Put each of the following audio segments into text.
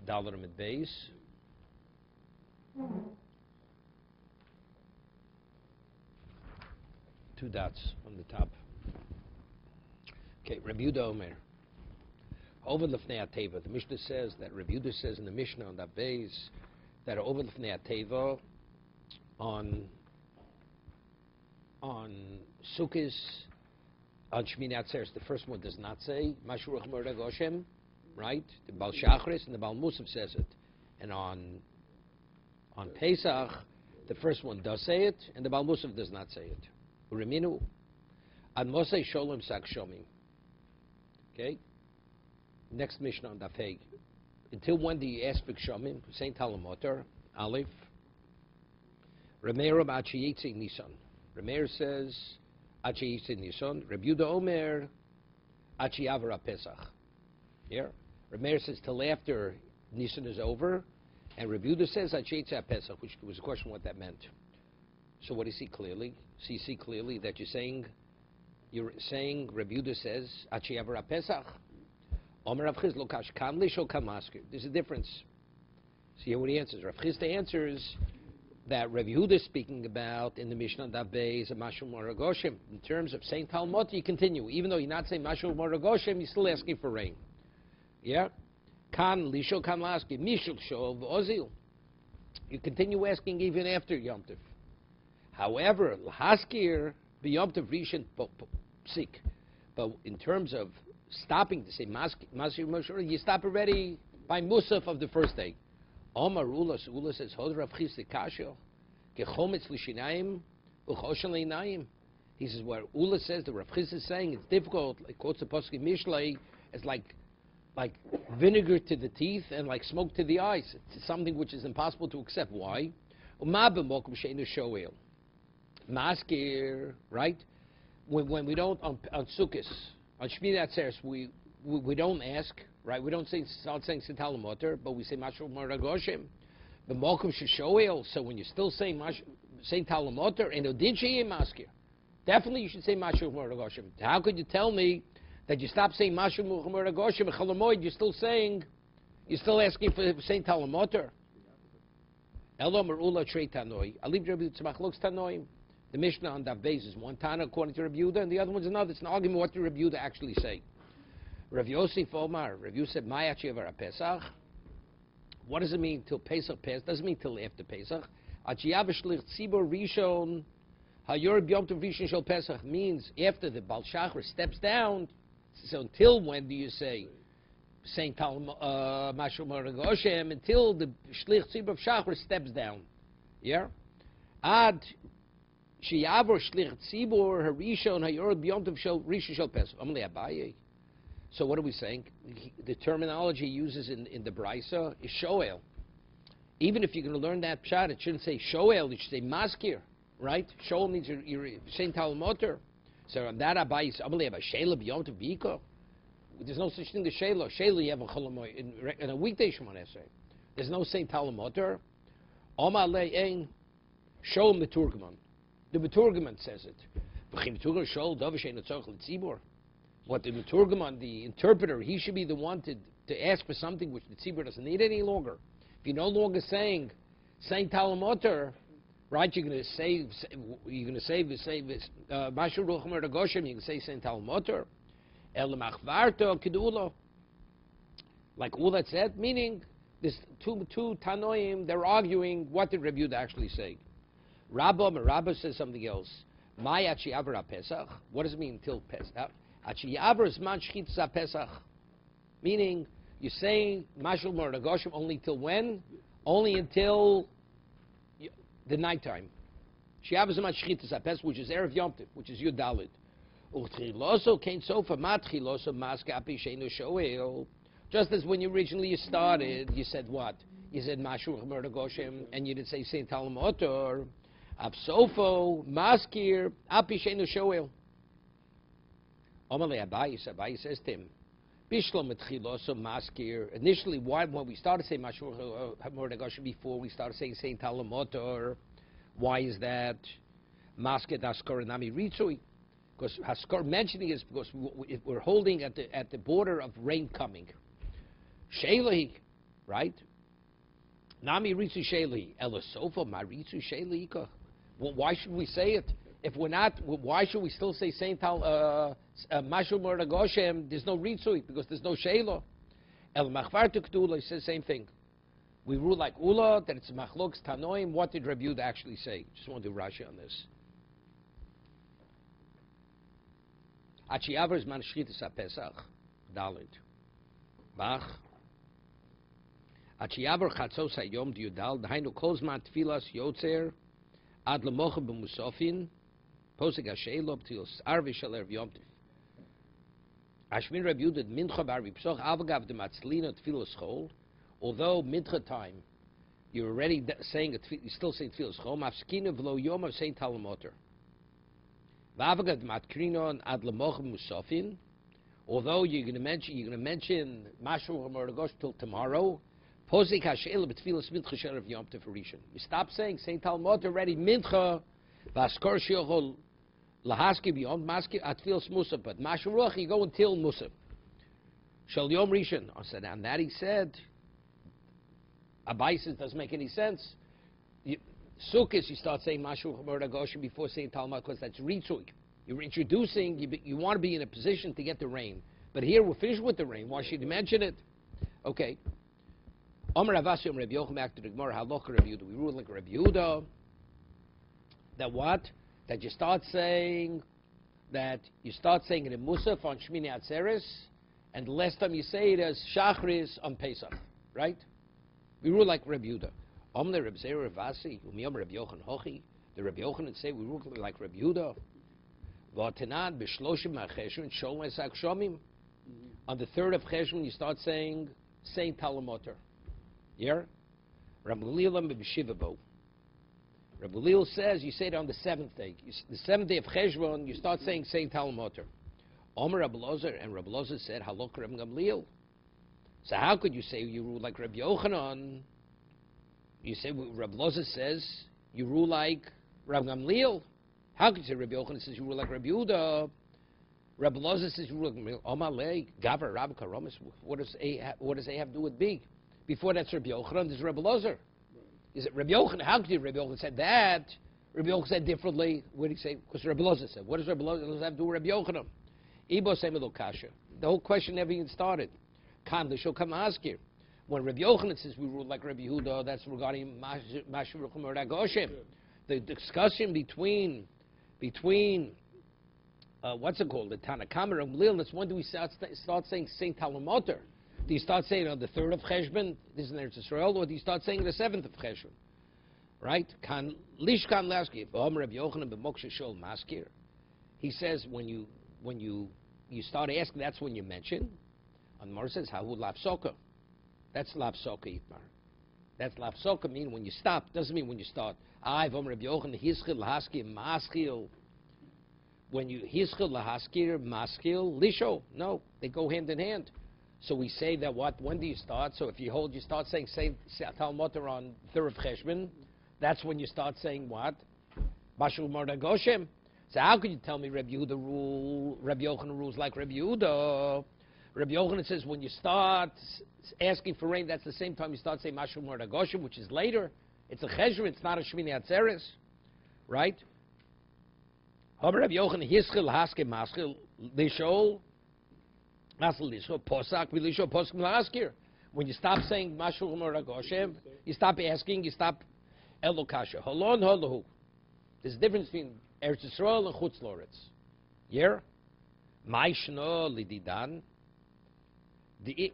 Dalarim at base. Two dots on the top. Okay, Rabbi Yehuda Omer. Over Lefnei Ateva. The Mishnah says that Rabbi Yehuda says in the Mishnah on that base that over Lefnei Ateva on Sukkos, on Shmini Atzeres, the first one does not say Mashu Ruach Merda Goshem, right? The Baal Shachris and the Baal Musaf says it, and on Pesach, the first one does say it, and the Baal Musaf does not say it. Uriminu, Ad Mosei Sholem Sak Shomim. Okay. Next Mishnah on Daf. Until when do you ask for Shomim? Saint Talamotar, Aleph. Rameir Achi Yitzi Nisan. Rameir says Achi Yitzi Nisan. Rabbi Yehuda Omer Achi Avra Pesach. Here, Rameir says till after Nisan is over, and Rabbi Yehuda says Achi Yitzi Pesach, which was a question what that meant. So what do you see clearly? So you see clearly that you're saying Rabbi Yehuda says Achi Avra Pesach. There's a difference. See what he answers. Rav Chisda answers that Rabbi Yehuda is speaking about in the Mishnah Daf Beis and Mashul Moragoshim. In terms of saying Talmud, you continue. Even though you're not saying Mashul Moragoshim, you're still asking for rain. Yeah? Kan Lisho Kan Laski, Mishul Shov Ozil. You continue asking even after Yom Tov. However, Haskir, Yom Tov Rishon Psik. But in terms of stopping to say Masir Moshe, you stop already by Musaf of the first day. Omar Ula says, Hod Rav Chisda Kasho, Gechometz Lishinayim, Uchoshen Leinayim. He says, what Ula says, the Rav Chisda is saying, it's difficult, like quotes the Posuk Mishlei, it's like vinegar to the teeth and like smoke to the eyes. It's something which is impossible to accept. Why? Maskir, right? When we don't, on Sukkos, on Shmini Atzeres, we don't ask, right? We don't start saying Sital Motor, but we say Mashal Moragoshim. The Mokum Shishoel. So when you're still saying Sital Motor and Odinchi Maskir, definitely you should say Mashal Moragoshim. How could you tell me that you stop saying Mashal Moragoshim and Chalamoid? You're still asking for Saint Talamotor. Elo Merula Trei Tanoi. Alib Rabbi Tzemach looks Tanoim. The Mishnah on Daf Beis is one Tana according to Rabbi Yehuda, and the other one's another. It's an argument what did Rabbi Yehuda actually say. Rabbi Yosef Omar, Rabbi Yosef said, Mayachi Avar Pesach. What does it mean till Pesach passed? Doesn't mean till after Pesach. Achiyav Shlich Tzibor Rishon Hayor B'Yom Tov Rishon Shel Pesach means after the Baal Shachar steps down. So until when do you say Saint Mashal Maragoshem? Until the Shlich Tzibor of Shachar steps down. Yeah? Ad Shiyavor Shlich Tzibor Harishon Hayor B'Yom Tov Shel Rishon Shel Pesach. Amalei Abaye. So what are we saying? The terminology he uses in the Brisa is Shoel. Even if you're going to learn that pshat, it shouldn't say Shoel, it should say Maskir, right? Shoel means you're saying Talmoter. So on that Abai is Amalei Abai Sheila B'Yom Tov Biko. There's no such thing as Sheila. Sheila you have a Cholamoy in a weekday Shemon Esrei. There's no saying Talmoter. Amalei Ein Shoel Meturgaman. The Meturgaman says it. What the Meturgaman, the interpreter, he should be the one to ask for something which the Tzibur doesn't need any longer. If you're no longer saying Talamoter, right? You're going to say Mashur Ruchmer Goshem. You can say Saint Talamoter, El Machvarto Kedula. Like all that said, meaning this two Tanoim, they're arguing what did Rabbi Yehuda actually say. Rabba says something else. Mayachi Avra Pesach. What does it mean till Pesach? Achi Avra is man Shchitza Pesach. Meaning, you're saying Mashal Moragoshim only till when? Only until the nighttime. Shiav is man Shchitza Pesach, which is Erev Yom Tov, which is Yud Dalid. Uchtriloso Kain Sofa Matchiloso Maska Api Sheinu Shoel. Just as when you originally started, you said what? You said Mashal Moragoshim, and you didn't say Saint Talamotor. Absofo, Maskir, Api Sheinu Shoel. Amalei Abai says to him, Bishlom Etchiloso Maskir. Initially, when we started saying Mashur Moragoshim before we started saying Saint Talamotor, why is that? Maskir Haskor Nami Ritzui. Because Haskor mentioning is because we're holding at the border of rain coming. Sheilahi, right? Nami ritzu sheli elasofa ma ritzu sheli ika. Well, why should we say it? If we're not, why should we still say Saint Mashu Goshem? There's no ritzu because there's no shelo. El machvartu ktula says the same thing. We rule like Ula that it's machloks tanoim. What did Rabbi Yehuda actually say? Just want to do Rashi on this. Achiyavar is man shchitas haPesach. Dalit. Bach. Achiyavar chatzos hayom diudal. Dahainu kol zman tfilas yotzer ad lemocha b'musofin. Posek hashelo b'tilos arvi shel erev yom tiv. Ashmin Rabbi Yehuda mincha b'arvi psoch avagav dematzlina tfilas chol. Although mincha time, you're already saying it, you're still saying tfilas chol. Mafskina v'lo yom of saying talamoter. V'avagad matkrinon ad lemocha musofin. Although you're going to mention Mashu Hamorgosh till tomorrow. Posik hashel b'tfilas mincha shel erev yom tiv rishon. You stop saying saying talamoter already mincha. V'askor sheyochol lahaski b'yom maski at tfilas musaf. But Mashu Ruach you go until musaf. Shel yom rishon. I said, and that he said. Abai says doesn't make any sense. Sukkot, you start saying Mashu Hamorgosh before saying Talmud because that's ritzui. You're introducing, you want to be in a position to get the rain. But here we're finished with the rain. Why should you mention it? Okay. Omer Avasi Omer Rabbi Yochanan, back to the Gemara, Halacha Rabbi Yehuda. We rule like Rabbi Yehuda. That what? That you start saying it in Musaf on Shmini Atzeres, and the last time you say it as Shachris on Pesach. Right? We rule like Rabbi Yehuda. Omne Rabbi Zera Ravasi, Umiyom Rabbi Yochanan Hochi. The Rabbi Yochanan say we rule like Rabbi Yehuda. V'atanan b'shloshim ha'cheshvan sholem esak shomim. On the third of Cheshvan, you start saying Talamoter. Yeah? Rabbi Lilam b'shivabo. Rabbi Lil says you say it on the seventh day. The seventh day of Cheshvan, you start saying Talamoter. Omer Rabbi Lozer, and Rabbi Lozer said Halok Rabbi Gamliel. So how could you say you rule like Rabbi Yochanan? You say Rabbi Lozer says you rule like Rabbi Gamliel. How could you say Rabbi Yochanan says you rule like Rabbi Yehuda? Rabbi Lozer says you rule like Gamliel. Omalei Gavar Rabbi Karomis. What does A have to do with B? Before that's Rabbi Yochanan, there's Rabbi Lozer. Is it Rabbi Yochanan? How could you Rabbi Yochanan said that? Rabbi Yochanan said differently. What did he say? Because Rabbi Lozer said. What does Rabbi Lozer have to do with Rabbi Yochanan? Ibo Semelo Kasha. The whole question never even started. They shall come ask you. When Rabbi Yochanan says we rule like Rabbi Yehuda, that's regarding Mashu Goshem. The discussion between what's it called, the Tanakama and Gamliel, that's when do we start saying Saint Talamoter? Do you start saying on the third of Cheshvan, this is in Eretz Yisrael, or do you start saying the seventh of Cheshvan? Right? Lishkan Laskir, Rabbi Yochanan b'moksha shol maskir. He says when you start asking, that's when you mention. And Mar says, Hahu Lapsoka. That's Lapsoka, Itmar. That's Lapsoka mean when you stop. Doesn't mean when you start. Vom Rabbi Yochanan, Hischil, Lahaskir, Maskil. When you Hischil, Lahaskir, Maskil, Lisho. No, they go hand in hand. So we say that what? When do you start? So if you start saying Talmoter on third of Cheshvan, that's when you start saying what? Bashul Marda Goshem. So how could you tell me Rabbi Yehuda Rabbi Yochanan rules like Rabbi Yehuda? Rabbi Yochanan says when you start asking for rain, that's the same time you start saying Mashu Marda Goshem, which is later. It's a Cheshvan, it's not a Shmini Atzeres. Right? Rabbi Yochanan, Hischil, Haske, Maskil, Lishol, Maskil, Lishol, Posak, Lishol, Posak, Laskir. When you stop saying Mashu Marda Goshem, you stop asking, you stop Elokasha. Holon, Holohu. There's a difference between Eretz Yisrael and Chutz Loretz. Yeah? Maishno Lididan.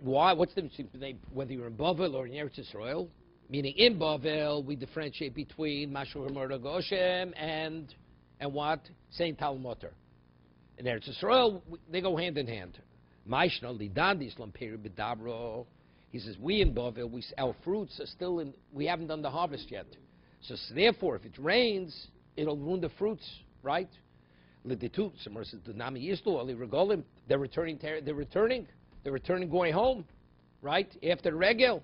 Why? What's the difference between whether you're in Bavel or in Eretz Yisrael? Meaning in Bavel, we differentiate between Mashu Marda Goshem and what? Saint Talmoter. In Eretz Yisrael, they go hand in hand. Maishno Lidan Dislam Peri B'Dabro. He says, we in Bavel, our fruits are still in, we haven't done the harvest yet. So therefore, if it rains, it'll ruin the fruits, right? They're returning going home, right? After the regel.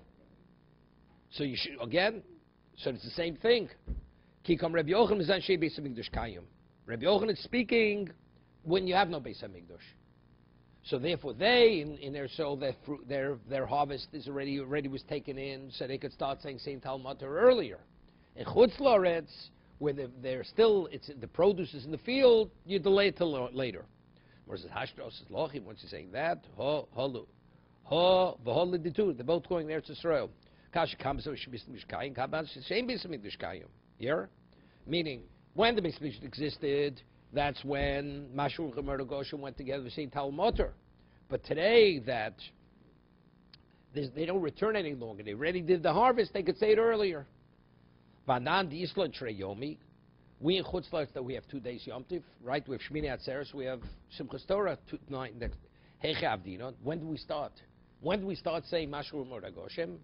So you should, again, so it's the same thing. Kikam Rabbi Yochanan is Anshe Beis HaMikdash Kayim. Rabbi Yochanan is speaking when you have no Beis HaMikdash. So therefore, they in their soul, their harvest is already was taken in, so they could start saying Saint Talmud earlier. In Chutz La'aretz, where they're still, the produce is in the field, you delay it till later. Whereas Hashdos is Lochim, once you're saying that, they're both going there to Israel. Yeah? Meaning, when the Beis Mikdash existed, that's when Mashur and Murder Goshen went together with St. Talmud. But today, that they don't return any longer. They already did the harvest. They could say it earlier. Vanan di Isla Yomi. We in Chutz La'aretz that we have 2 days Yom Tiv, right? We have Shmini Atzeres. We have Simchas Torah. When do we start? When do we start saying Mashur and Murder Goshen?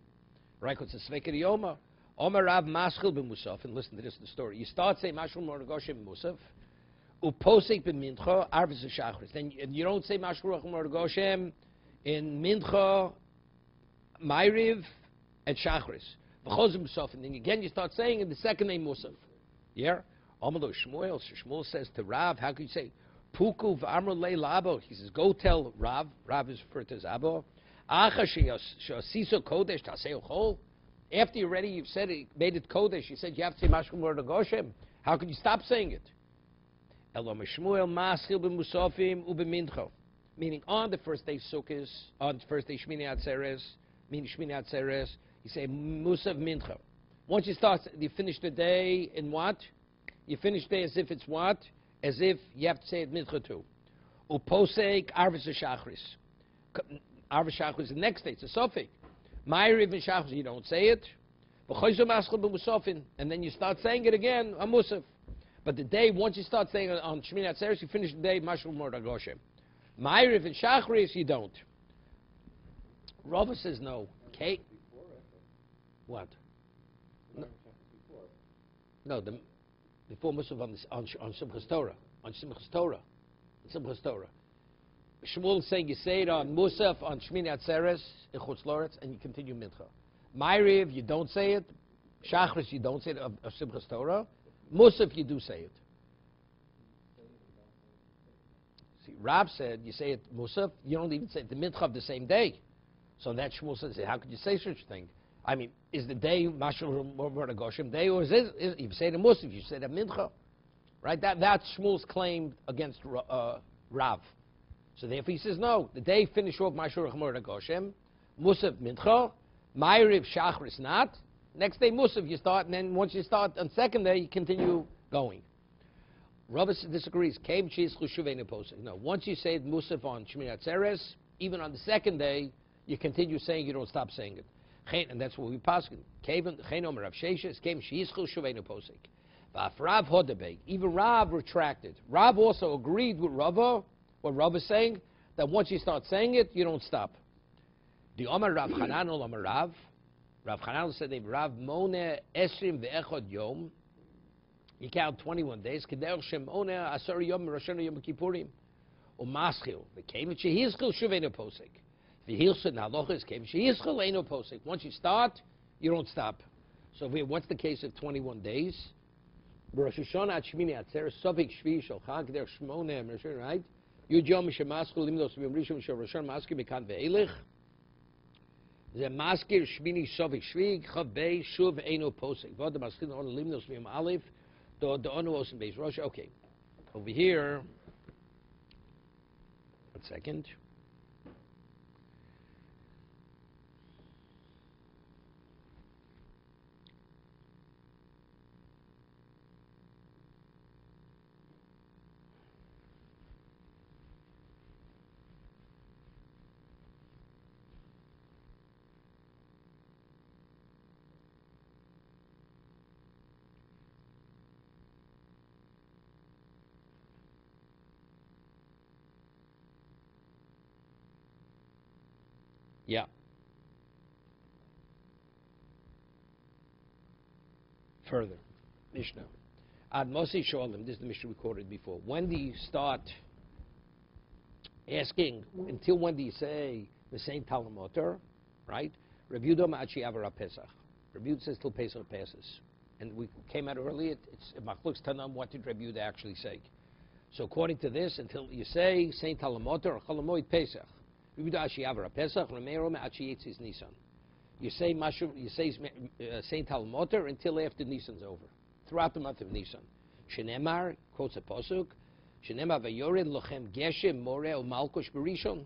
Right? Because it's Svekir Yoma. Omer Rav Maschil b'Musaf. And listen to this, the story. You start saying Mashur and Murder Goshen Musaf. Uposik b'mincha arvis v'shachris. Then you don't say Mashur Mordechai Goshem in mincha, Ma'ariv, and shachris. V'chozim b'sof. And then again you start saying in the second name Musaf. Yeah. Amalo Shmuel. So Shmuel says to Rav, how could you say Puku v'amr le labo? He says, go tell Rav. Rav is referred to as Abo. Acha she'asiso kodesh taseo chol. After you've said it, made it kodesh. You said you have to say Mashur Mordechai Goshem. How could you stop saying it? Meaning on the first day Sukkot, on the first day Shmini Atzeres, meaning Shmini Atzeres, you say Musaf Mincha. Once you finish the day in what? You finish the day as if it's what? As if you have to say it Mincha too. Uposek Arvis Shachris. Arvis Shachris the next day, it's a Sofik. Ma'ariv and Shachris, you don't say it. And then you start saying it again, a Musaf. But the day, once you start saying on Shmini Atzeres, you finish the day, Mashur Mordechai Goshem. Ma'ariv and Shachris, you don't. Rava says no. Okay. What? No, before Musaf on Simchas Torah. On Simchas Torah. Simchas Torah. Shmuel is saying you say it on Musaf, on Shmini Atzeres, in Chutz La'aretz, and you continue Mincha. Ma'ariv, you don't say it. Shachris, you don't say it of Simchas Torah. Musaf, you do say it. See, Rab said you say it Musaf, you don't even say it the Mincha of the same day. So that Shmuel says, how could you say such a thing? I mean, is the day Mashur Mordechai Goshem day, or is if you say the Musaf, you say the Mincha, right? That's Shmuel's claim against Rav. So therefore he says no. The day finish off Mashur Mordechai Goshem, Musaf Mincha, Ma'ariv Shachris not. Next day Musaf you start, and then once you start on second day you continue going. Rava disagrees. No, once you say Musaf on Shmini Atzeres, even on the second day you continue saying, you don't stop saying it. And that's what we pass. Even Rav retracted. Rav also agreed with Rava, what Rav is saying, that once you start saying it, you don't stop. The Omar Rav Chanan ol Omar Rav. Rav Chanan said, Rav Mone Esrim ve'echod Yom. You count 21 days. K'derech Shem Mone Asar Yom Roshana Yom Kippurim. U'maschil. V'keim she'hizchil shuveinu posek. V'hilchil na'alochis keim she'hizchil eino posek. Once you start, you don't stop. So what's the case of 21 days? Rosh Hashanah at Shmini Atzeres Sovik Shvi Sholchag K'derech Shmone, right? Yud Yom Shemaschil Limdos V'yom Rishon Shel Roshon Maskir Mekan Ve'elech. The maskir shmini shovik shvig chavei shuv eino posek. Vod the maskir on limnos v'yom alif the onu osim beis rosh. Okay, over here. 1 second. Yeah. Further, Mishnah. Ad Mosi Sholem, this is the Mishnah we quoted before. When do you start asking, until when do you say the same Talmud, right? Reviewed Achi Avara Pesach. Reviewed says till Pesach passes. And we came out earlier, it's Machlokes Tanam, what did Reviewed actually say? So according to this, until you say Saint Talamoter or Cholamoid Pesach, you say Saint Talamoter until after Nisan's over, throughout the month of Nisan. Shenemar quotes a pasuk. Shenemar vayored lochem geshem more umalkosh berishon.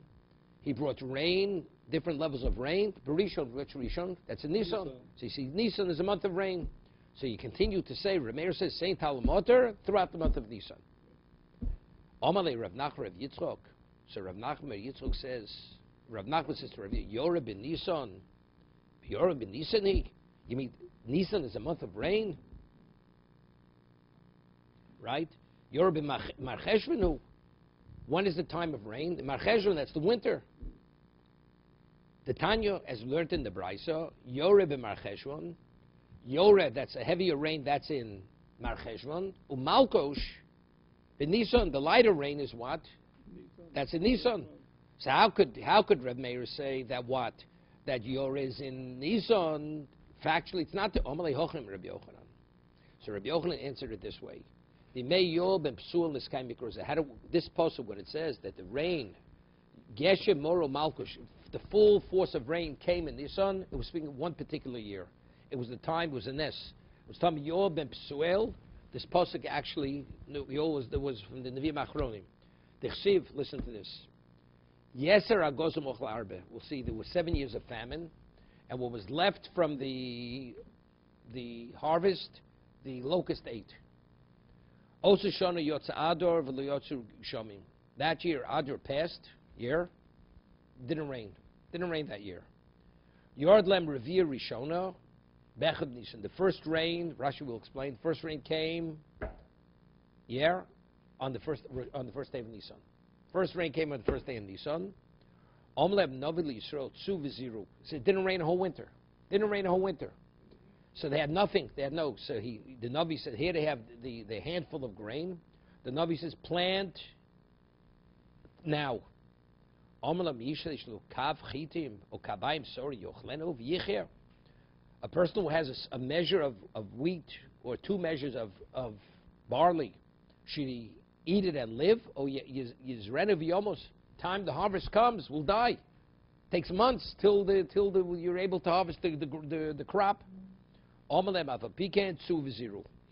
He brought rain, different levels of rain. Berishon, which Rishon? That's in Nisan. So you see, Nisan is a month of rain. So you continue to say, Rameir says Saint Talamoter throughout the month of Nisan. Amalei Rav Nachman Rav Yitzchok. So Rav Nachman Yitzchok says, Rav Nachman says to Rav Yoreh ben Nisan. Yoreh ben Nisani. You mean Nisan is a month of rain? Right? Yoreh ben Marcheshvenu. When is the time of rain? The Marcheshvan, that's the winter. The Tanya, as learned in the Brisa, Yoreh ben Marcheshvan. Yoreh, that's a heavier rain, that's in Marcheshvan. Umalkosh, in Nisan, the lighter rain is what? That's in Nisan. So how could Reb Meir say that what? That Yoreh is in Nisan? Factually, it's not the Omalei Hochem Reb Yochanan. So Reb Yochanan answered it this way. The Meyob and Psul Niskai Mikroza. This posted when it says that the rain, Geshem Moro Malkush, the full force of rain came in Nisan. It was speaking of one particular year. It was the time, it was a Nes. It was time Yob and Psuel. This posuk actually, there was from the Nevi'im Achronim. The Chsiv, listen to this. Yeser Agozum Ochel Arbe. We'll see, there were 7 years of famine, and what was left from the harvest, the locust ate. Also Shana Yotza Ador V'Lo Shomim. That year, Ador passed, didn't rain. Didn't rain that year. Yord Lem Revir Rishona, Bechad Nisan. The first rain, Rashi will explain, the first rain came, on the first day of Nisan. First rain came on the first day of Nisan. Omleb Novili Yisrael Tzu V'Ziru. So it didn't rain a whole winter. Didn't rain a whole winter. So they had nothing. They had no. So the Navi said, here they have the handful of grain. The Navi says, plant now. A person who has a measure of wheat or 2 measures of barley, should he eat it and live? Or almost time the harvest comes, will die. Takes months till you're able to harvest the crop. Hear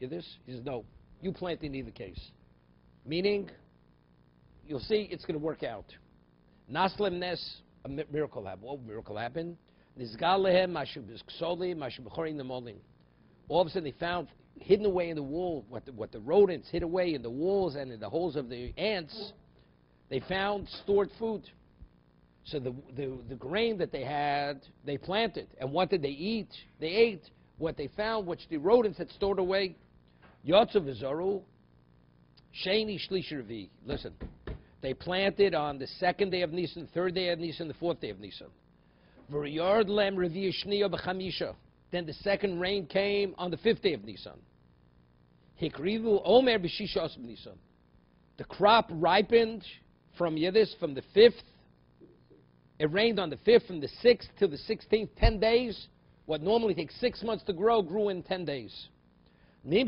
this? He says, no, you plant in either case. Meaning, you'll see it's going to work out. Naslem Nes, a miracle happened. What miracle happened? All of a sudden they found hidden away in the wall, what the rodents hid away in the walls and in the holes of the ants, they found stored food. So the grain that they had, they planted. And what did they eat? They ate what they found, which the rodents had stored away. Yotzav Vizoru, Sheni Shlish. Listen, they planted on the 2nd day of Nisan, 3rd day of Nisan, the 4th day of Nisan. V'yard lem revi'ah shniya b'chamisha. Then the second rain came on the 5th day of Nisan. Hikrivu omer b'shisha osem Nisan. The crop ripened from the 5th. It rained on the 5th, from the 6th till the 16th, 10 days. What normally takes 6 months to grow, grew in 10 days. The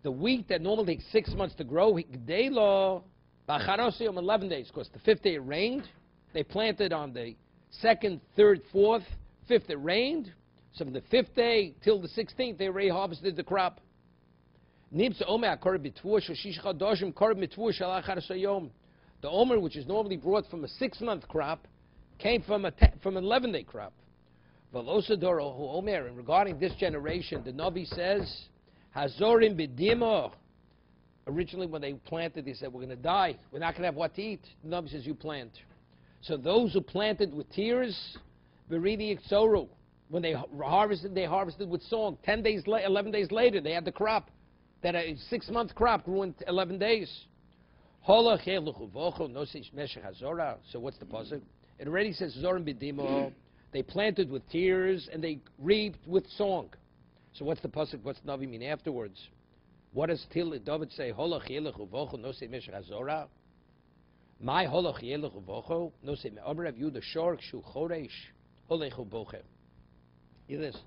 wheat that normally takes 6 months to grow, 11 days, because the 5th day it rained. They planted on the 2nd, 3rd, 4th, 5th it rained. So from the 5th day till the 16th, they already harvested the crop. The omer, which is normally brought from a 6-month crop, came from an 11-day crop. And regarding this generation, the Navi says, Hazorim b'dimo. Originally, when they planted, they said, we're going to die. We're not going to have what to eat. The Navi says, you plant. So those who planted with tears, beridi iksoru. When they harvested with song. 11 days later, they had the crop. That a 6-month crop grew in 11 days. So what's the pasuk? It already says Zorim b'dimo. They planted with tears and they reaped with song. So what's the pasuk? What's the Navi mean afterwards? What does David say? Holach yelech uvocho no se meshach hazora. My holach yelech uvocho no se me. Amar Rav Yehuda shork shu choresh holech uvoche. Hear this?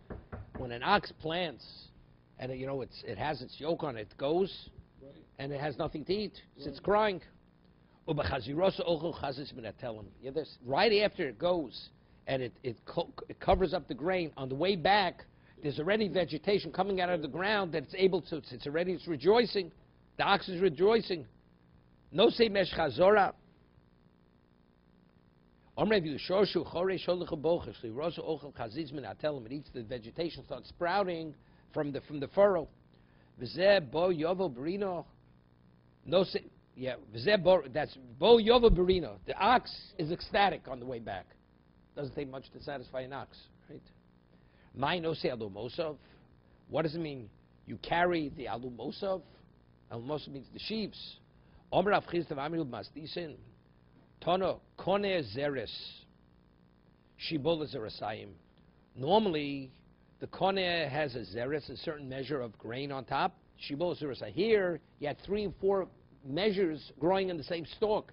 When an ox plants and it has its yoke on it, goes. and it has nothing to eat. So it's crying. Yeah, this, right after it goes, and it covers up the grain, on the way back, there's already vegetation coming out of the ground that it's able to, it's rejoicing. The ox is rejoicing. No say mesh chazora. It eats the vegetation, starts sprouting from the furrow. No say, yeah, that's bo yovo berino. The ox is ecstatic on the way back. Doesn't take much to satisfy an ox, right? My no say alumosov. What does it mean? You carry the alumosov. Alumosov means the sheaves. Omer avchiz tavamil masdisin. Tono kone zeres. Shibol zerasayim. Normally, the kone has a zeres, a certain measure of grain on top. Shibol zerasayim. Here, you had 3 and 4 measures growing in the same stalk.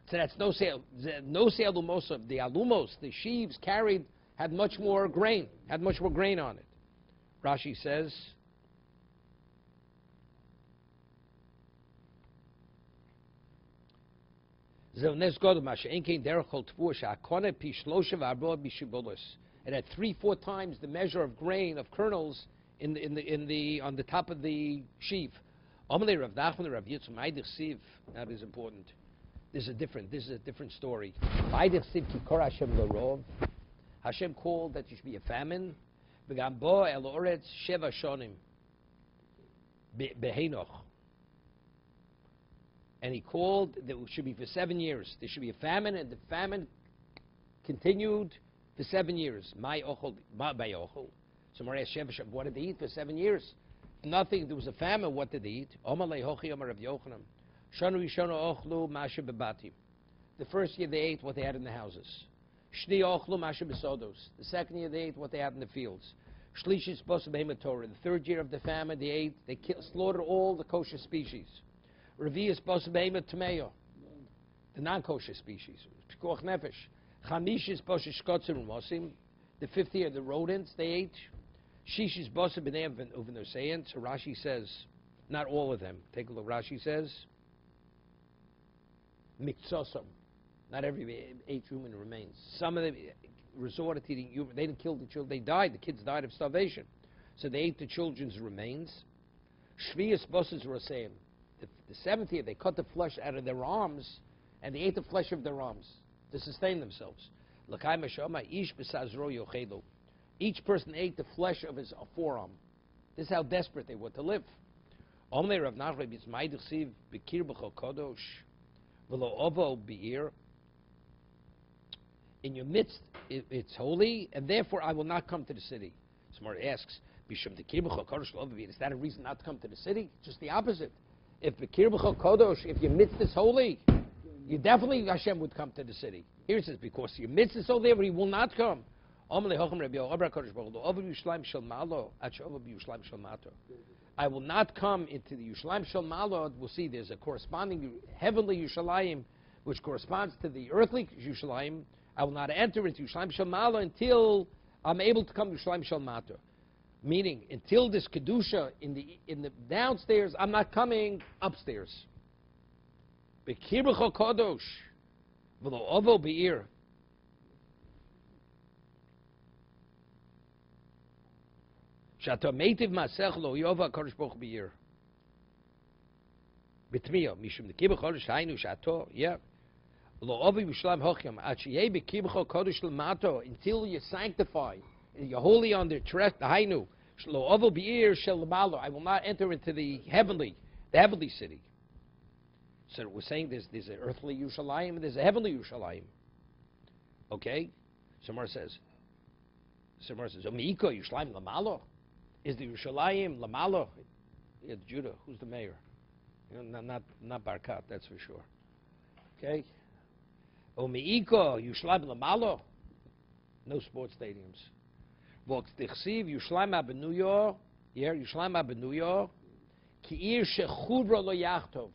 So that's no sale. No sale alumosov. The alumos, the sheaves carried, had much more grain. Had much more grain on it. Rashi says. It had 3-4 times the measure of grain of kernels on the top of the sheaf. That is important. This is a different story. Hashem called that there should be a famine. And he called that it should be for 7 years. There should be a famine, and the famine continued for 7 years. So Mary asked Shev, what did they eat for 7 years? Nothing. There was a famine. What did they eat? The first year they ate what they had in the houses. The second year they ate what they had in the fields. The third year of the famine they slaughtered all the kosher species. Revius Bosabema Tomeo, the non-kosher species. Pikuach Nefesh. Chamishis Boshishkotzer Mosim, the 5th year, the rodents they ate. Shishis Bosabenev Uvenoseyan. So Rashi says, not all of them. Take a look. Rashi says, Miktsosom. Not every ate human remains. Some of them resorted to eating human. They didn't kill the children. They died. The kids died of starvation. So they ate the children's remains. Shvius Bosas Roseim. The 7th year, they cut the flesh out of their arms, and they ate the flesh of their arms to sustain themselves. Each person ate the flesh of his forearm. This is how desperate they were to live. In your midst, it's holy, and therefore I will not come to the city. Someone asks, is that a reason not to come to the city? Just the opposite. If your midst is holy, you definitely, Hashem would come to the city. Here it says, because your midst is so there, he will not come. I will not come into the Yerushalayim Shel Malod. We'll see there's a corresponding heavenly Yerushalayim, which corresponds to the earthly Yerushalayim. I will not enter into Yerushalayim Shel Malod until I'm able to come to Yerushalayim Shel Mato. Meaning, until this Kedusha in the downstairs, I'm not coming upstairs. Bekirbecho Kodosh, v'lo ovo be'ir. Shato meitiv masech lo yova kodesh boch be'ir. Betmiyo, mishum nekibbecho kodesh hainu shato, yeah. Lo ovo Yerushalayim hochyam, at sheyeh bekirbecho kodesh l'mato, until you sanctify. You're holy on the Hainu. I will not enter into the heavenly city. So we're saying there's an earthly Yerushalayim and there's a heavenly Yerushalayim. Okay? Somewhere says, Omiko Yerushalayim Lamalo? Is the Yerushalayim Lamalo? Yeah, Judah. Who's the mayor? You know, not Barkat, that's for sure. Okay? Omiko Yerushalayim Lamalo? No sports stadiums. Yushlaim Abenuyo, Yushlaim Abenuyo, Ki'ir Shechubra Lo Yachtov.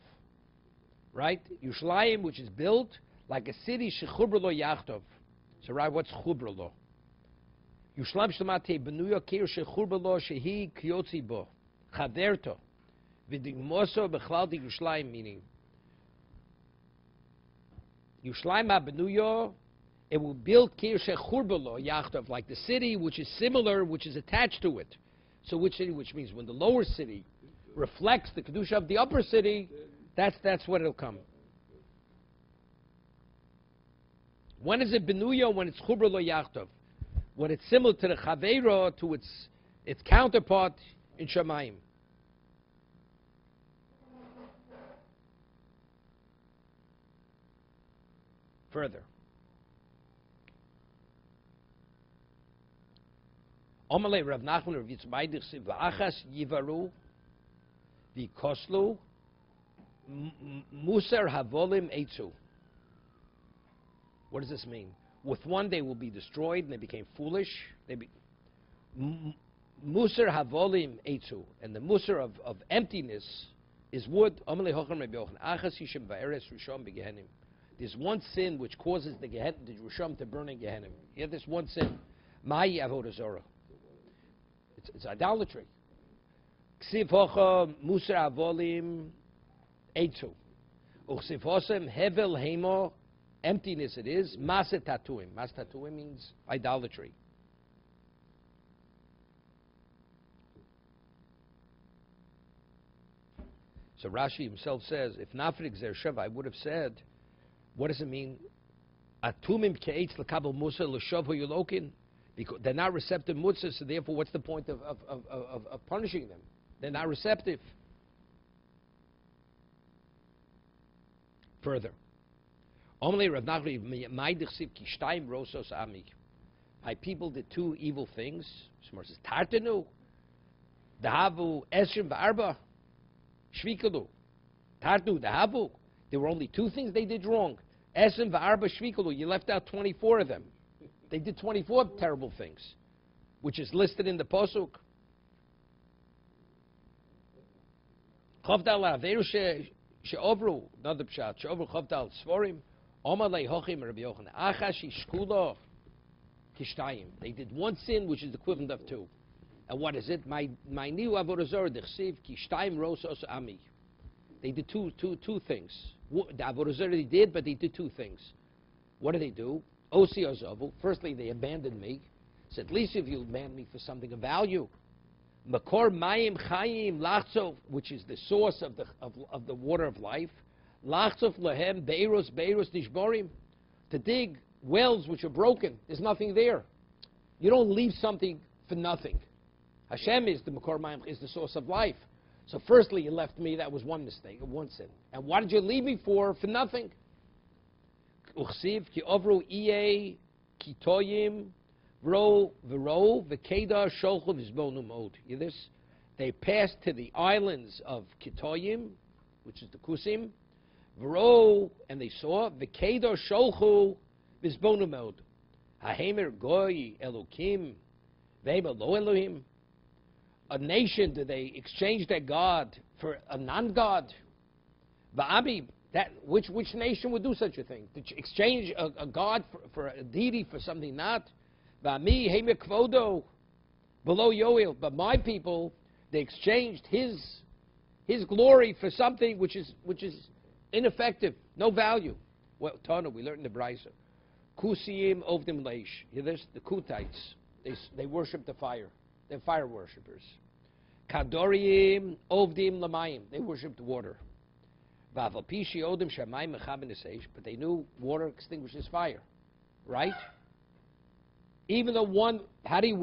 Right? Yushlaim, which is built like a city, Shechubra Lo Yachtov. So, right, what's Chubra Lo? Yushlaim Shlamate Benuyo, Ki'ir Shechubra Lo Shehi Kyotzi Bo, Chaderto, V'digmoso b'chlalti Yerushalayim, meaning Yerushalayim ha'benuyo, it will build Kirshe Churbalo Yachtov, like the city which is similar, which is attached to it. So which city? Which means when the lower city reflects the kedusha of the upper city, that's what it'll come. When is it benuyo? When it's Churbalo Yachtov, when it's similar to the Chaveiro, to its counterpart in Shamayim. Further. Omalei Rav Nachman Rav Yitzchak Siv V'achas Yivaru V'koslu Musar Havolim Eitzu. What does this mean? With one they will be destroyed and they became foolish. Musar Havolim Eitzu. And the musar of emptiness is wood. Omalei Hocham Rabbi Yochanan Achas Yishem Va'eres Rishon B'Gehenim. There's one sin which causes the Rishon to burn in Gehenim. You have this one sin. Ma'i Avodah Zorah. It's idolatry. Ksiv hocha musar avolim eitzu. Uksiv hosem hevel hemo, emptiness it is. Maset tatuim. Maset tatuim means idolatry. So Rashi himself says, if not for Gzer Sheva, I would have said, what does it mean? Atumim ke'etz l'kabel musar l'shavu yulokin. Because they're not receptive mutzah, so therefore what's the point of punishing them? They're not receptive. Further. My people did two evil things. Smar says, Tartanu, Dahavu, Esrim, V'arba, Shvikalu. Tartanu, Dahavu. There were only two things they did wrong. Esrim, V'arba, Shvikalu. You left out 24 of them. They did 24 terrible things, which is listed in the Pasuk. Chavdal Averu she'ovru, another pshat, she'ovru Chavdal Sforim, Omalei Hochim Rabbi Yochanan, Achash Shkulo Kishtayim. They did one sin, which is the equivalent of two. And what is it? My new Avodah Zorah, Dechsiv, Kishtayim Rosos Ami. They did two things. The Avodah Zorah they did, but they did two things. What did they do? Firstly, they abandoned me. Said, at least if you abandon me for something of value. Makor mayim chayim lachzov, which is the source of the water of life. Lachzov lehem beiros nishborim. To dig wells which are broken. There's nothing there. You don't leave something for nothing. Hashem is the makor mayim, is the source of life. So firstly, you left me. That was one mistake, one sin. And what did you leave me for? For nothing. Uchsiv ki ovru iye kitoyim v'ro v'keda sholchu v'zbonu mod. You this? They passed to the islands of Kitoyim, which is the Kusim, v'ro, and they saw v'keda sholchu v'zbonu mod. Hahemer goy elokim ve'ema lo Elohim. A nation, do they exchange their God for a non-God? Va'abi. Which nation would do such a thing? To exchange a god for a deity for something not? V'ami heimir kvodo below Yoel. But my people, they exchanged his glory for something which is ineffective, no value. Well, Tana, we learned in the Brisa. Kusiyim ovdim leish. Hear this? The Kutites. They worship the fire. They're fire worshippers. Kadoriyim ovdim lamayim. They worshiped water. But they knew water extinguishes fire, right? Even though how do you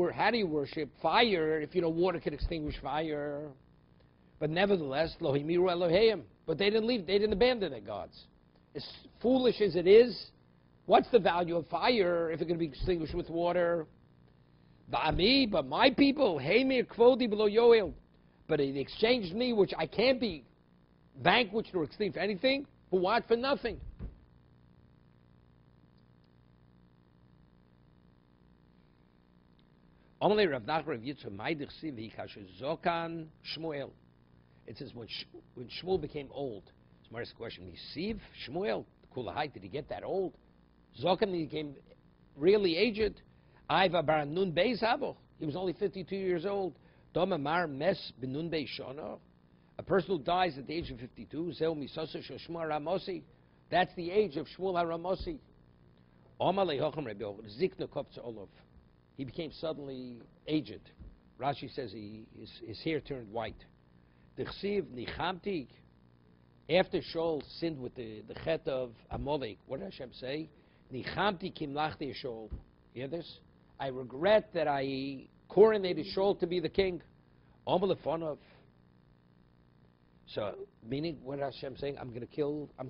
worship fire if you know water can extinguish fire? But nevertheless, Lohimiru Elohim. But they didn't abandon their gods. As foolish as it is, what's the value of fire if it can be extinguished with water? But my people, Heimir Kvodi below Yoel. But they exchanged me, which I can't be vanquished or extinct for anything. For what? For nothing. Only Rav Nachman Rav Yitzchak Maidich Sivi Zokan Shmuel. It says when Shmuel became old. Smartest question: Siv Shmuel Kulahai, did he get that old? Zokan, he became really aged. Aiva Bar Nun Beis Habo. He was only 52 years old. Domamar Mes Benun Beis Shana. A person who dies at the age of 52, Zeu Misasa Shel Shmuel HaRamosi, that's the age of Shmuel HaRamosi. Omar Lehochem Rebbe Zikna Koptza Olov. He became suddenly aged. Rashi says his hair turned white. D'chsiv Nichamti. After Shaul sinned with the chet of Amalek, what did Hashem say? Nichamti Kim Lachti Shaul. You hear this? I regret that I coronated Shaul to be the king. Omar Lefonov. So, meaning, what is Hashem saying? I'm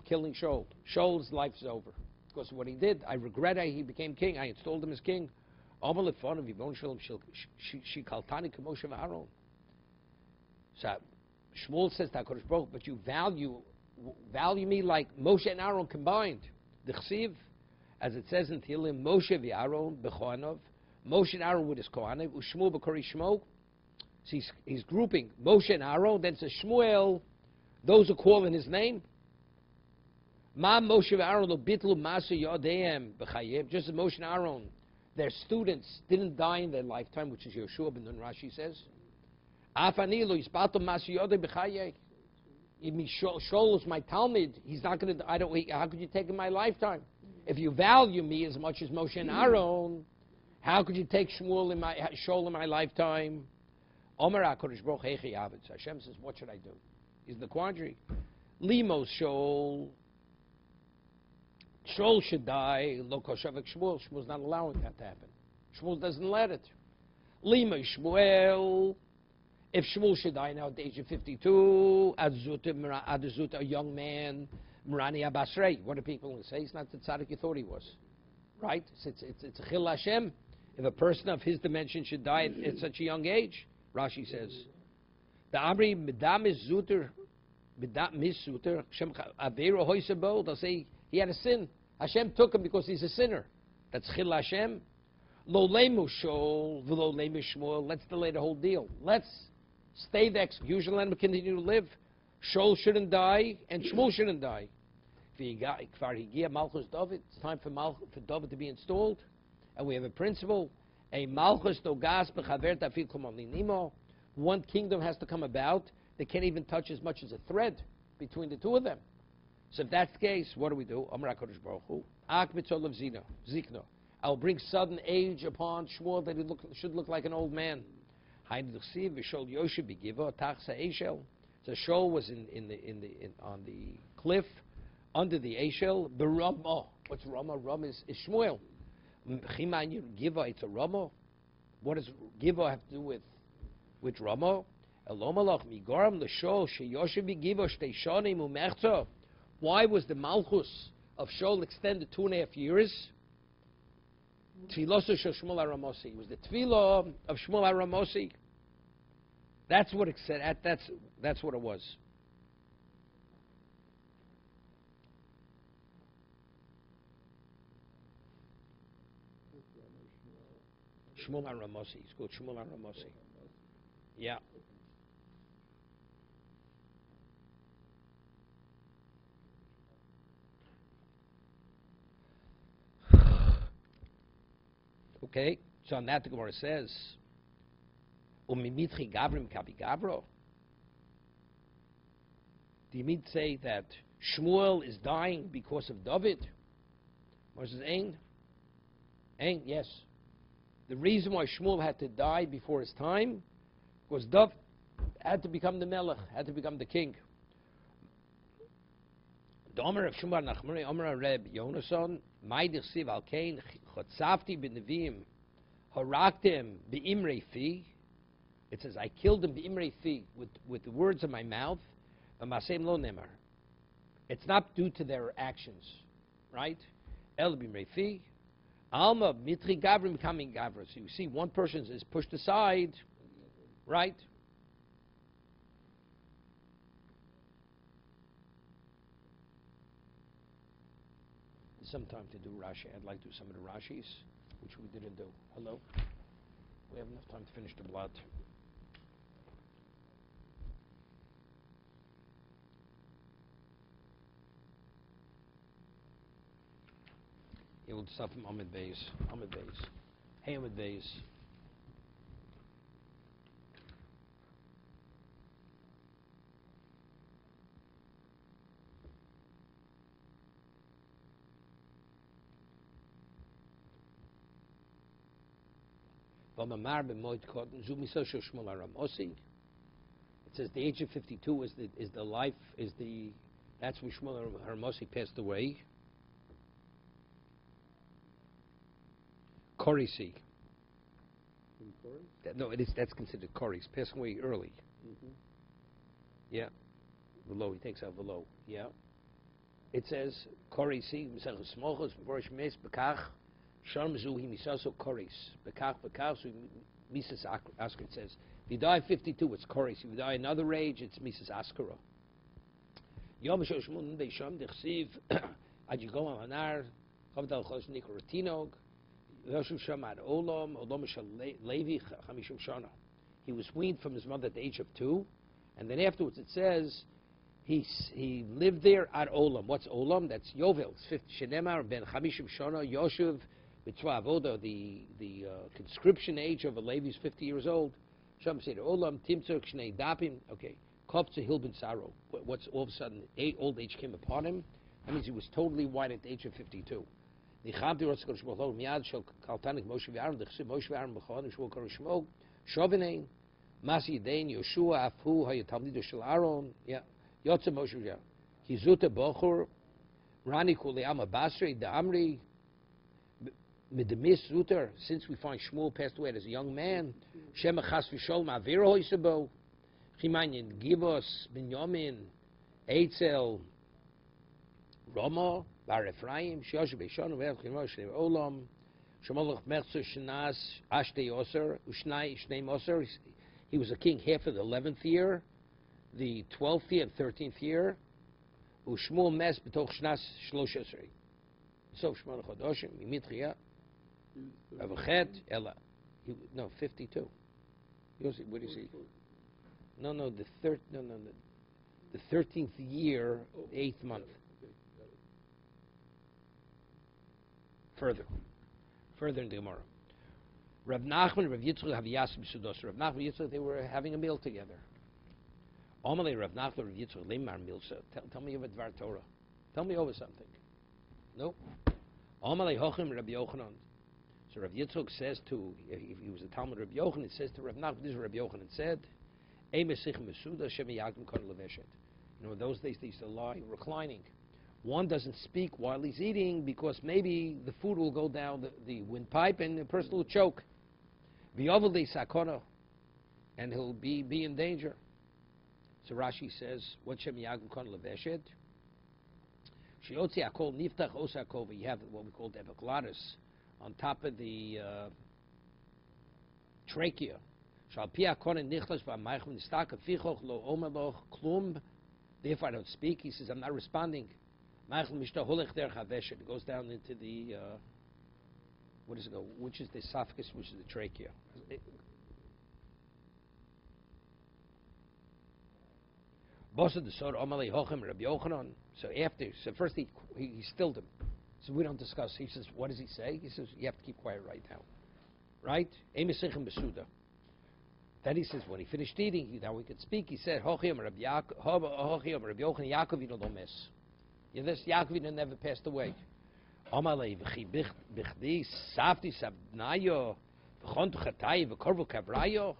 killing Shaul. Shaul's life is over. Because of what he did, I regret he became king. I installed him as king. So, Shmuel says to HaKadosh Baruch Hu, but you value me like Moshe and Aaron combined. The Chsiv, as it says in Tehillim, Moshe v'Aaron b'Chohanov, Moshe and Aaron with his Kohanev, Ushmuel b'Kori Shmo. So he's grouping Moshe and Aaron, then says Shmuel, those who call in his name. Ma Moshe v'Aaron lo bitlu masu yodeim b'chayim. Just as Moshe and Aaron, their students didn't die in their lifetime, which is Yeshua ben Nun, Rashi says. Afani lo yispato masu yodeim b'chayim. Shaul is my Talmud. He's not going to. How could you take in my lifetime? If you value me as much as Moshe and Aaron, how could you take Shaul in my lifetime? Omer HaKadosh Baruch Hu Heichi Yavetz. Hashem says, what should I do? He's in the quandary. Limos Shaul. Shaul should die. Lo koshavik Shmuel. Shmuel's not allowing that to happen. Shmuel doesn't let it. Lima Shmuel. If Shmuel should die now at the age of 52, Adzuta, a young man, Marani Abasrei. What do people say? He's not the tzaddik you thought he was. Right? It's a chil Hashem. If a person of his dimension should die at such a young age, Rashi says, the Amri Midam is Zuter, Hashem Avero Hoisabo, they'll say he had a sin. Hashem took him because he's a sinner. That's Chil Hashem. Lo Lemu Shol, V'lo Lemu Shmuel. Let's delay the whole deal. Let's stay the execution, let him continue to live. Shol shouldn't die, and Shmuel shouldn't die. It's time for David to be installed, and we have a principle. A malchus dogas bechaver tafil kumalinimo. One kingdom has to come about. They can't even touch as much as a thread between the two of them. So if that's the case, what do we do? Amar HaKadosh Baruch Hu, Ak mitzolav zikno. I'll bring sudden age upon Shmuel that he should look like an old man. So Shaul was on the cliff under the Eshel. The Ramah. What's Ramah? Ramah is Shmuel. It's a Ramah. What does Giva have to do with Ramah? Why was the Malchus of Shaul extended 2.5 years? It was the Tefillah of Shmuel HaRamosi. That's what it said. That's what it was. Shmuel HaRamosi. It's called Shmuel HaRamosi. Yeah. Okay, so on that the Gemara says, "Umimitchi gavrim kavi gavro." Do you mean to say that Shmuel is dying because of David? Or says, "Ein, yes." The reason why Shmuel had to die before his time was David had to become the melech, had to become the king. The Omer of Shmuel Nachmani, Omer Reb Yonason, Maidich Siv Alkein, Chotzavti b'Nevim, Haraktim b'Imrei Fi. It says, I killed them b'Imrei Fi, with the words of my mouth, V'masem lo nemar. It's not due to their actions, right? El b'Imrei Fi. Alma mitri gavrim becoming gavra. So you see, one person is pushed aside, right? Some time to do Rashi. I'd like to do some of the Rashis, which we didn't do. Hello? We have enough time to finish the blot. Yeah, we'll stop from Ahmed Beis. Hey, Ahmed Beis. It says the age of 52 is the life, that's when Shmuel Haramosi passed away. Korisi. No, that's considered Kori. He's passing away early. Yeah. Below, he takes out below. Yeah. It says Korisi, Smochos, Borish Mes, Bekach, Sharm Zuhi Misaso Koris. Bekach, so Mises Asker, it says. If you die at 52, it's Koris. If you die another age, it's Mises Askara. Yom Shoshmun Beisham Dechsiv, Ajigom Hanar, Chavdal Chos Nikorotinog, Yoshu Shamad Olam, Olam Shal Levi, Chamishum Shana. He was weaned from his mother at the age of 2, and then afterwards it says he lived there at Olam. What's Olam? That's Yovel. Shenemar ben Chamishum Shana Yoshuv B'tzva Avoda. The conscription age of a Levi is 50 years old. Sham said Olam Timtzuk Shnei Dapim. Okay. Kopza Hilbin Saro. What's all of a sudden old age came upon him? That means he was totally white at the age of 52. The Chabdi Rotzkor Shmolov Miad Shel Kaltanik Moshe V'Aaron Dechsiv Moshe V'Aaron B'Chon Shmuel Kor Shmo Shovenein Masi Yedein Yoshua Afu Hayatamdido Shel Aaron. Yeah. Yotze Moshe V'Aaron Hizuta Bochur Rani Kuleama Basri Da'amri Midemis Zuter. Since we find Shmuel passed away as a young man, Shema Chas V'Sholom Avir Hoisabo Chimanyin Givos Binyamin Eitzel Roma Bar Ephraim Shosh Beishon Ve'Chimosh Olam Shemolach Mertzu Shnas Ashtei Oser Ushnai Shnei Moser. He was a king half of the 11th year, the 12th year and 13th year. Ushmuel Mes B'toch Shnas Shlosh Esrei. So Shmona Chodoshim Yimitchia Avachet Ella. No, 52. Yossi, what is he? No, the 13th year, 8th month. Further in the Gemara. Rav Nachman, Rav Yitzchak, have Yasim Sudos. Rav Nachman, and Yitzchak, they were having a meal together. Amalei Rav Nachman, Rav Yitzchak, Lemar Milsa. Tell me over Dvar Torah. Tell me over something. Nope. Amalei Hochim, Rabbi Yochanan. So Rav Yitzchak says to, if he was a Talmud Rabbi Yochanan, it says to Rav Nachman, this is Rabbi Yochanan said, in those days they used to lie reclining. One doesn't speak while he's eating because maybe the food will go down the windpipe and the person will choke. And he'll be in danger. So Rashi says, what Shem Yagim Kon Leveshet? Shiotzi Akol Niftach Osakova. You have what we call the epiglottis on top of the trachea. Therefore I don't speak. He says, I'm not responding. It goes down into the, what does it go? Which is the esophagus, which is the trachea. So first he stilled him. So we don't discuss. He says, what does he say? He says, you have to keep quiet right now. Right? Then he says, when he finished eating, now we could speak. He said, Hochim Rabbi Yochanan Yaakov don't miss. Yeah, this Yaakov never passed away. Amalei v'chi safti sabnayo v'chontu chatay v'korvu kavrayo.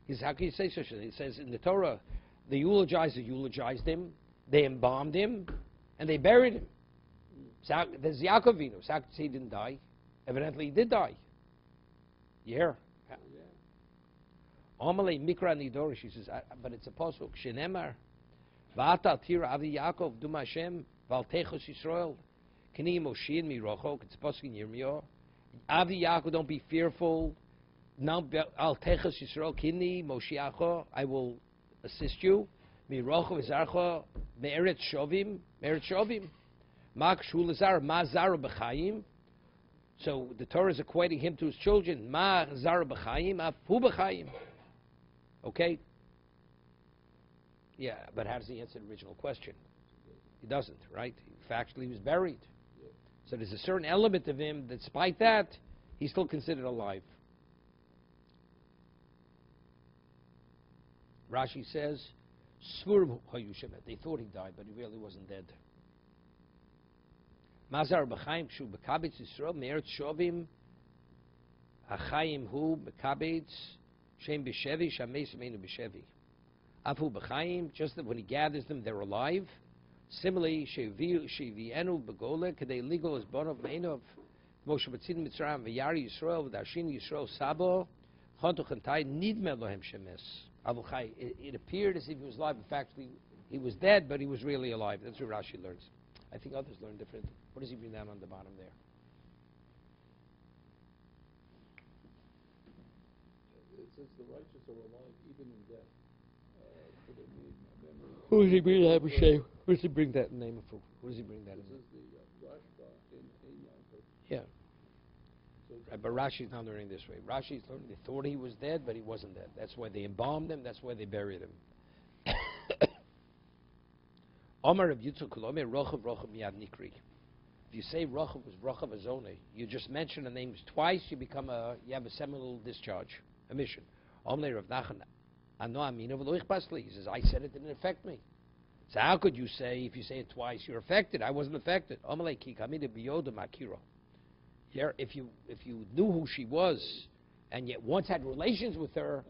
He says, how can you say such a thing? He says in the Torah, the eulogizers eulogized him, they embalmed him, and they buried him. So there's Yaakov Avinu. So he didn't die. Evidently he did die. You hear? Amalei mikra nidorish. He says, but it's a pasuk. Shenemar v'ata tira avi Yaakov dum Hashem v'altechos Yisrael k'ni moshin mirochok. It's a pasuk in Yirmiyah. Avi Yaakov, don't be fearful. Now altechos Yisrael k'ni moshiacho. I will assist you. Mirochok v'zarcho me'eretz shovim. Me'eretz shovim. Mak shulazar ma zara b'chaim. So the Torah is equating him to his children. Ma zara b'chaim afu b'chaim. Okay? Yeah, but how does he answer the original question? He doesn't, right? Factually, he was buried. Yeah. So there's a certain element of him that, despite that, he's still considered alive. Rashi says, they thought he died, but he really wasn't dead. Mazar b'chaim shu b'kabitz Yisrael me'eretz shovim Achayim hu bekabetz shem b'shevi shameis meinu b'shevi. Afu b'chayim, just that when he gathers them, they're alive. Similarly, shevienu begole kadei legal as bonov meinov Moshe Batzin Mitzrayim v'yari Yisrael v'dashin Yisrael sabo chantuch entai nidme lohem shemes. Avuchai. It appeared as if he was alive. In fact, he was dead, but he was really alive. That's what Rashi learns. I think others learn different. What does he bring down on the bottom there? It says the righteous are alive even in death. For their memory. Who does he bring that, Hashem? Who does he bring that in the name of? Who does he bring that in? This is the Rashba in Yankov. Yeah. So Right, but Rashi's not learning this way. Rashi's learning they thought he was dead, but he wasn't dead. That's why they embalmed him. That's why they buried him. Omar of Yitzchak Kolome Rochav Rochav Miyad Nikri. If you say Rochav was Rochav Azone, you just mention the names twice, you have a seminal discharge, a mission. Omar Rav Nachman Ano Amina V'lo Ichbas. He says, I said it didn't affect me. So how could you say, if you say it twice, you're affected? I wasn't affected. Omar Ki Kamida Biyoda Makiro. If you knew who she was, and yet once had relations with her,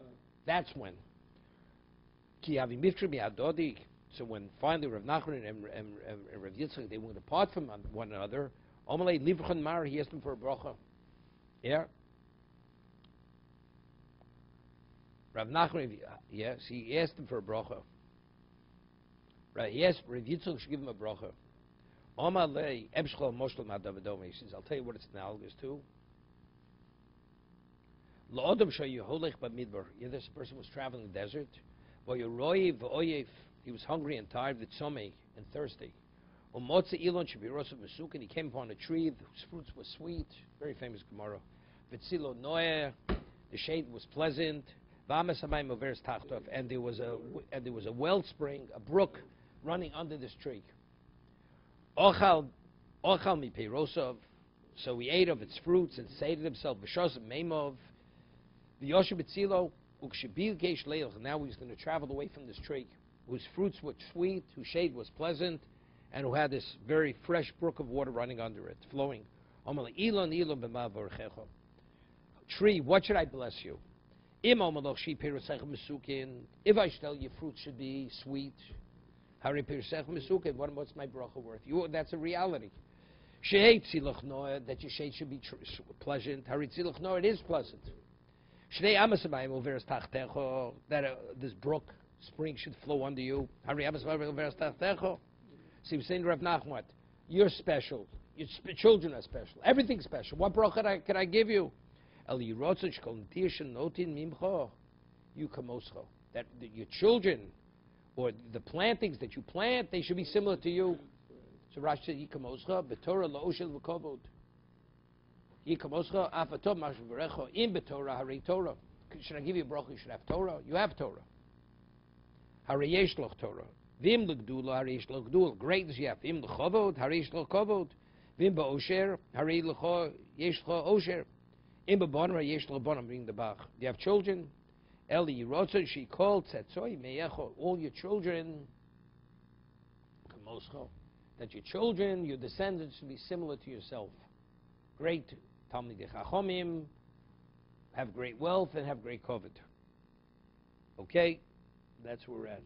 that's when. Ki Avi Miftra Mi'adodi. So when finally Rav Nachman and Rav Yitzchak, they went apart from one another, Omalei Livrachan Mar, he asked him for a bracha. Yeah? Rav Nachman, yes, he asked him for a bracha. Right, he asked Rav Yitzchak should give him a bracha. Omalei Ebshchol Moshel Madavidom, he says, I'll tell you what it's analogous to. La'odam Shayu Bamidbar. This person was traveling in the desert. V'yoroyev v'oyev. He was hungry and tired, v'tzomei, and thirsty. Umotze ilon shebirosav mesuk, and he came upon a tree whose fruits were sweet. Very famous Gemara. V'tzilo noeh, the shade was pleasant. V'ames hamayim overes tachtov, and there was a wellspring, a brook, running under this tree. Ochal mipeirosav, so he ate of its fruits and said to himself, v'shos meimov, v'yoshe b'tzilo, ukshebil geish leilach. Now he's going to travel away from this tree, whose fruits were sweet, whose shade was pleasant, and who had this very fresh brook of water running under it, flowing. Tree, what should I bless you? If I tell you fruits should be sweet, what's my bracha worth? That's a reality. That your shade should be pleasant. It is pleasant. That this brook, spring should flow under you. See, we're saying to Rav Nachman, you're special. Your children are special. Everything's special. What bracha can I give you? That your children, or the plantings that you plant, they should be similar to you. So Rashi said, Yikamoscha, B'Torah la'oshel v'kovod. Yikamoscha, afatov mashv v'recho, in B'Torah, harei Torah. Should I give you a bracha? You should have Torah. You have Torah. Harei yesh loch Torah. Vim l'gdula, harei yesh loch gdula. Greatness you have. Vim l'chovod, harei yesh loch kovod. Vim ba'osher, harei yesh loch osher. In b'bonim, harei yesh loch bonim. Bring the bach. Do you have children? Eli Yirotzon, she called, Tzetzoi meyecho. All your children, Kamoscho, that your children, your descendants, should be similar to yourself. Great Talmidei Chachomim, have great wealth, and have great covet. Okay? That's where we're at.